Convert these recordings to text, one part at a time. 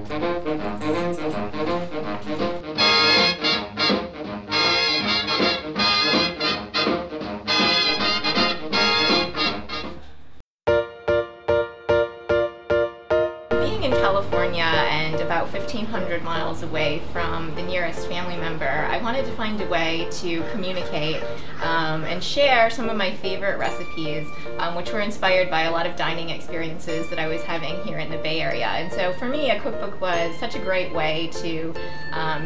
Being in California and about 1,500 miles away from the nearest family member, I wanted to find a way to communicate and share some of my favorite recipes, which were inspired by a lot of dining experiences that I was having here in the Bay Area. And so for me, a cookbook was such a great way to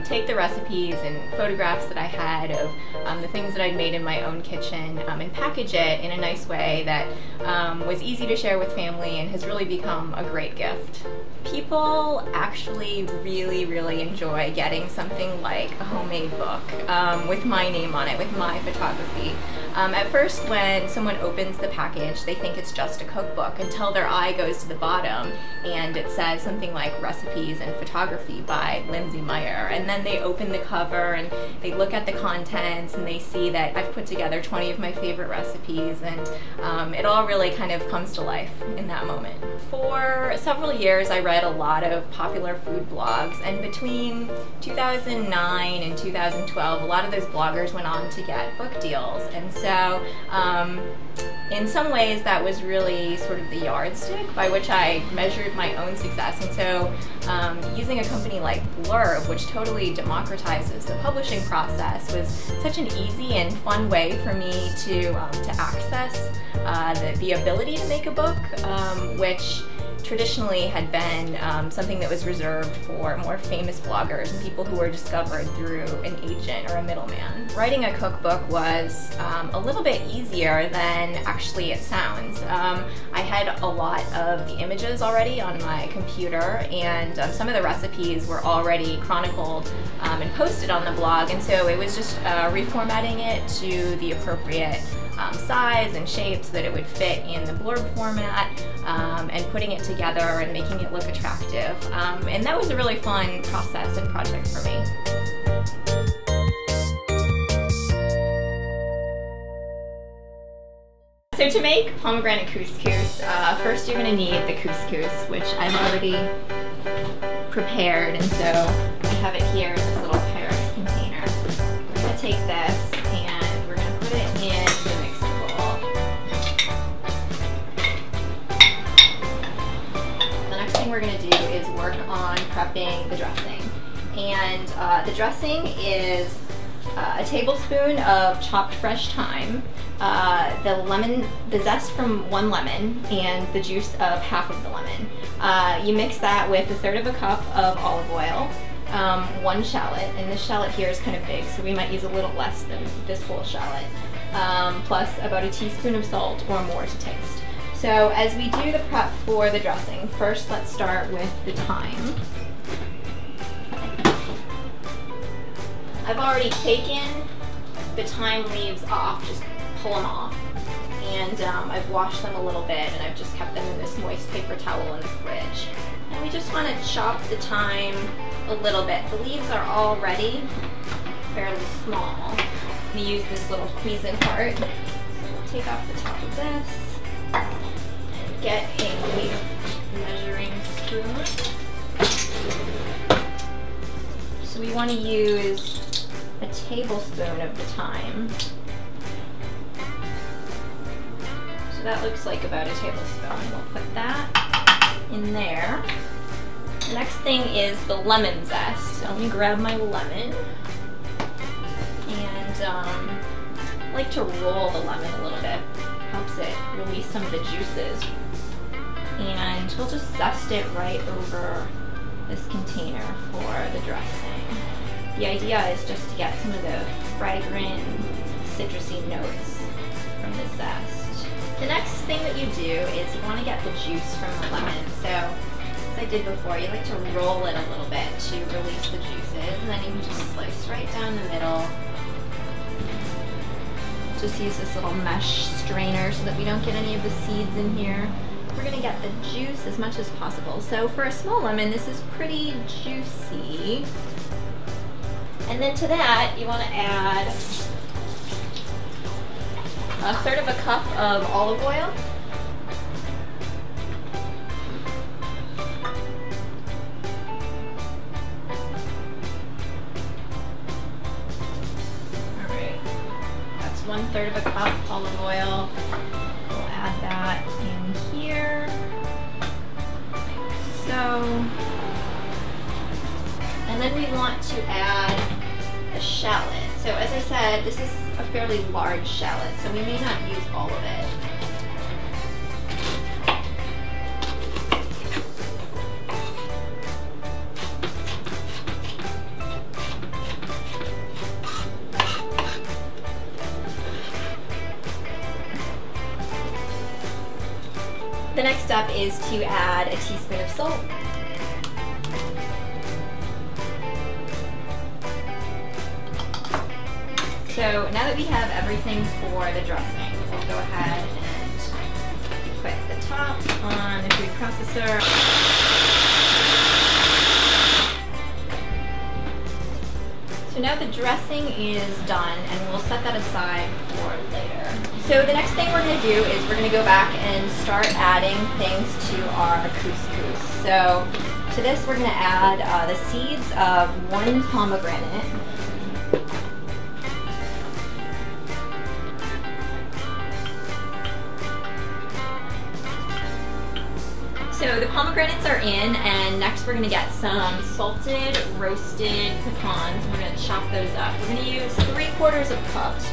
take the recipes and photographs that I had of the things that I'd made in my own kitchen and package it in a nice way that was easy to share with family and has really become a great gift. People actually really enjoy getting something like a homemade book with my name on it, with my photography. At first, when someone opens the package, they think it's just a cookbook until their eye goes to the bottom and it says something like Recipes and Photography by Lindsay Meyer. And then they open the cover and they look at the contents and they see that I've put together 20 of my favorite recipes, and it all really kind of comes to life in that moment. For several years, I read a lot of popular food blogs, and between 2009 and 2012, a lot of those bloggers went on to get book deals. And so in some ways that was really sort of the yardstick by which I measured my own success. And so using a company like Blurb, which totally democratizes the publishing process, was such an easy and fun way for me to access the ability to make a book, which traditionally had been something that was reserved for more famous bloggers and people who were discovered through an agent or a middleman. Writing a cookbook was a little bit easier than actually it sounds. I had a lot of the images already on my computer, and some of the recipes were already chronicled and posted on the blog, and so it was just reformatting it to the appropriate size and shape so that it would fit in the blurb format, and putting it together and making it look attractive. And that was a really fun process and project for me. So to make pomegranate couscous, first you're going to need the couscous, which I've already prepared, and so I have it here in this little Paris container. We're going to take this and we're going to put it in the mixing bowl. The next thing we're going to do is work on prepping the dressing. And the dressing is a tablespoon of chopped fresh thyme, the zest from 1 lemon, and the juice of half of the lemon. You mix that with 1/3 cup of olive oil, 1 shallot, and this shallot here is kind of big, so we might use a little less than this whole shallot, plus about a teaspoon of salt or more to taste. So as we do the prep for the dressing, first let's start with the thyme. I've already taken the thyme leaves off, just pull them off, and I've washed them a little bit, and I've just kept them in this moist paper towel in the fridge. And we just want to chop the thyme a little bit. The leaves are already fairly small. We use this little cuisine part. So we'll take off the top of this and get a measuring spoon. So we want to use a tablespoon of the thyme. So that looks like about a tablespoon. We'll put that in there. The next thing is the lemon zest. So let me grab my lemon, and I like to roll the lemon a little bit. Helps it release some of the juices. And we'll just zest it right over this container for the dressing. The idea is just to get some of the fragrant, citrusy notes from the zest. The next thing that you do is you want to get the juice from the lemon. So, as I did before, you like to roll it a little bit to release the juices, and then you can just slice right down the middle. Just use this little mesh strainer so that we don't get any of the seeds in here. We're going to get the juice as much as possible. So for a small lemon, this is pretty juicy. And then to that, you want to add 1/3 cup of olive oil. 1/3 of a cup olive oil. We'll add that in here. Like so. And then we want to add a shallot. So as I said, this is a fairly large shallot, so we may not use all of it. The next step is to add a teaspoon of salt. So now that we have everything for the dressing, we'll go ahead and put the top on the food processor. So now the dressing is done, and we'll set that aside for later. So the next thing we're going to do is we're going to go back and start adding things to our couscous. So to this we're going to add the seeds of 1 pomegranate. So the pomegranates are in, and next we're going to get some salted roasted pecans. We're going to chop those up. We're going to use 3/4 of cups.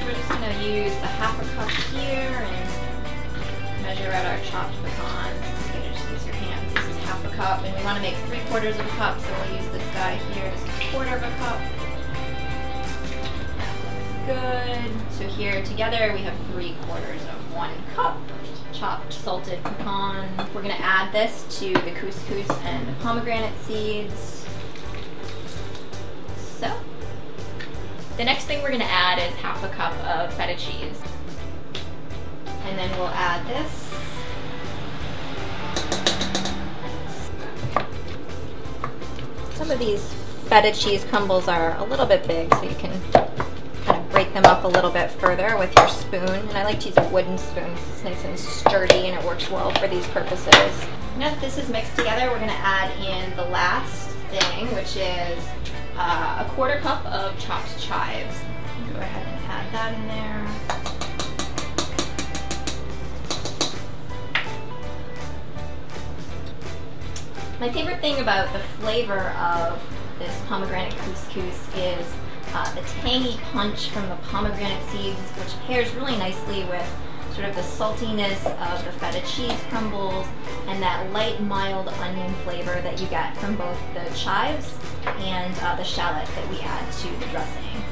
We're just going to use the 1/2 cup here and measure out our chopped pecans. You can just use your hands. This is 1/2 cup, and we want to make 3/4 of a cup, so we'll use this guy here, just 1/4 cup. Good. So here together we have 3/4 of 1 cup chopped salted pecan. We're going to add this to the couscous and the pomegranate seeds. So the next thing we're going to add is 1/2 cup of feta cheese. And then we'll add this. Some of these feta cheese crumbles are a little bit big, so you can break them up a little bit further with your spoon. And I like to use a wooden spoon because it's nice and sturdy and it works well for these purposes. Now that this is mixed together, we're going to add in the last thing, which is a 1/4 cup of chopped chives. Go ahead and add that in there. My favorite thing about the flavor of this pomegranate couscous is the tangy punch from the pomegranate seeds, which pairs really nicely with sort of the saltiness of the feta cheese crumbles and that light, mild onion flavor that you get from both the chives and the shallot that we add to the dressing.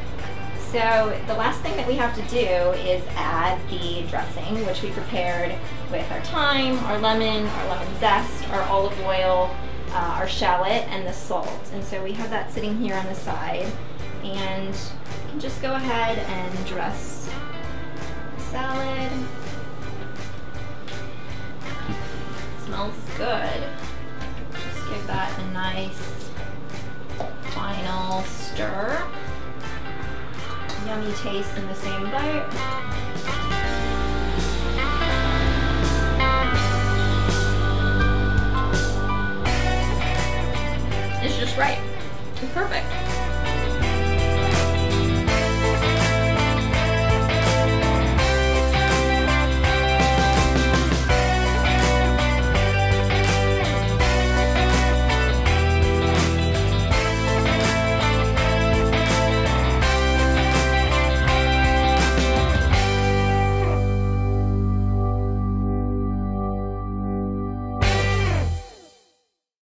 So the last thing that we have to do is add the dressing, which we prepared with our thyme, our lemon zest, our olive oil, our shallot, and the salt. And so we have that sitting here on the side. And you can just go ahead and dress the salad. It smells good. Just give that a nice final stir. Yummy taste in the same bite.